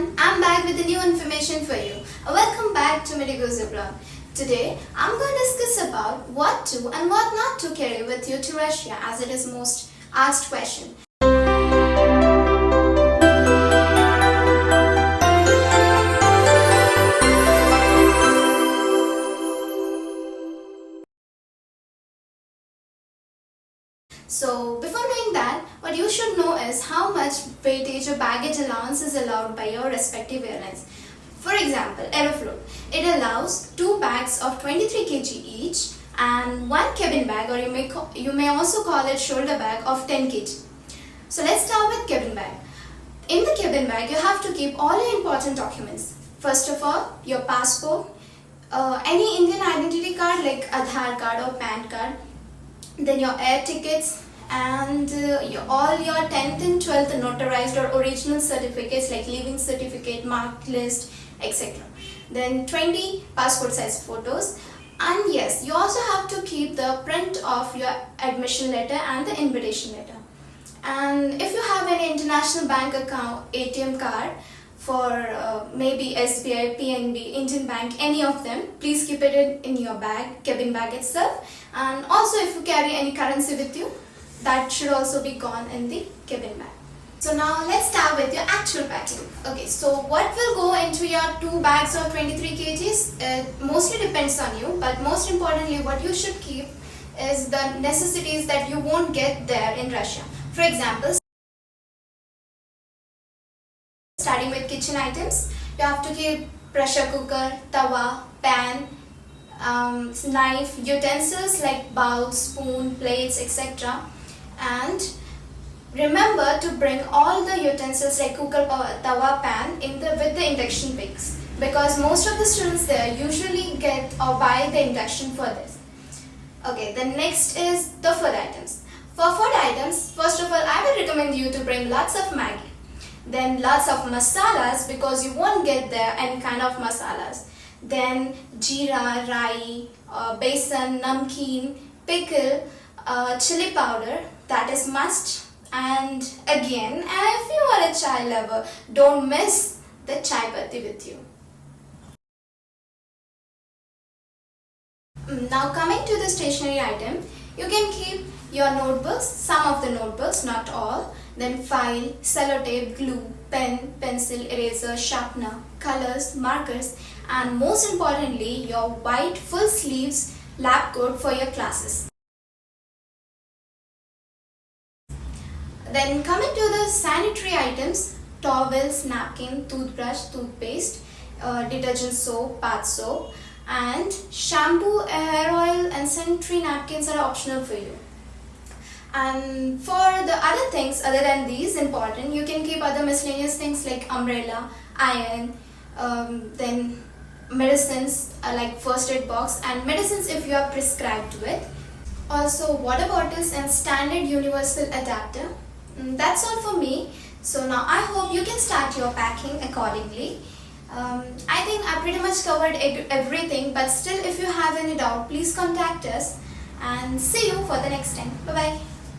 everyone, I'm back with the new information for you. Welcome back to Medicosabroad. Today, I'm going to discuss about what to and what not to carry with you to Russia, as it is most asked question. So before doing that, what you should know is how much weightage or baggage allowance is allowed by your respective airlines. For example, Aeroflot, it allows 2 bags of 23 kg each and 1 cabin bag, or you may also call it shoulder bag, of 10 kg. So let's start with cabin bag. In the cabin bag, you have to keep all your important documents. First of all, your passport, any Indian identity card like Aadhaar card or PAN card, then your air tickets, and all your 10th and 12th notarized or original certificates like leaving certificate, mark list, etc. Then 20 passport size photos, and yes, you also have to keep the print of your admission letter and the invitation letter. And if you have any international bank account, ATM card for maybe SBI, PNB, Indian Bank, any of them, please keep it in your bag, cabin bag itself. And also if you carry any currency with you, that should also be gone in the cabin bag. So now let's start with your actual packing. Okay, so what will go into your 2 bags of 23 kgs? It mostly depends on you, but most importantly what you should keep is the necessities that you won't get there in Russia. For example, starting with kitchen items, you have to keep pressure cooker, tawa, pan, knife, utensils like bowls, spoon, plates, etc. And remember to bring all the utensils like cooker, tawa, pan with the induction picks, because most of the students there usually get or buy the induction for this. Okay, the next is the food items. For food items, first of all, I will recommend you to bring lots of Maggi. Then lots of masalas, because you won't get there any kind of masalas. Then jeera, rai, besan, namkeen, pickle, chili powder, that is must. And again, if you are a chai lover, don't miss the chai patti with you. Now coming to the stationery item, you can keep your notebooks, some of the notebooks, not all, then file, sellotape, glue, pen, pencil, eraser, sharpener, colors, markers, and most importantly, your white full sleeves lab coat for your classes. Then coming to the sanitary items, towels, napkin, toothbrush, toothpaste, detergent soap, bath soap, and shampoo, hair oil and sanitary napkins are optional for you. And for the other things other than these important, you can keep other miscellaneous things like umbrella, iron, then medicines like first aid box, and medicines if you are prescribed with. Also water bottles and standard universal adapter. That's all for me. So now I hope you can start your packing accordingly. I think I pretty much covered everything, but still if you have any doubt, please contact us, and see you for the next time. Bye bye.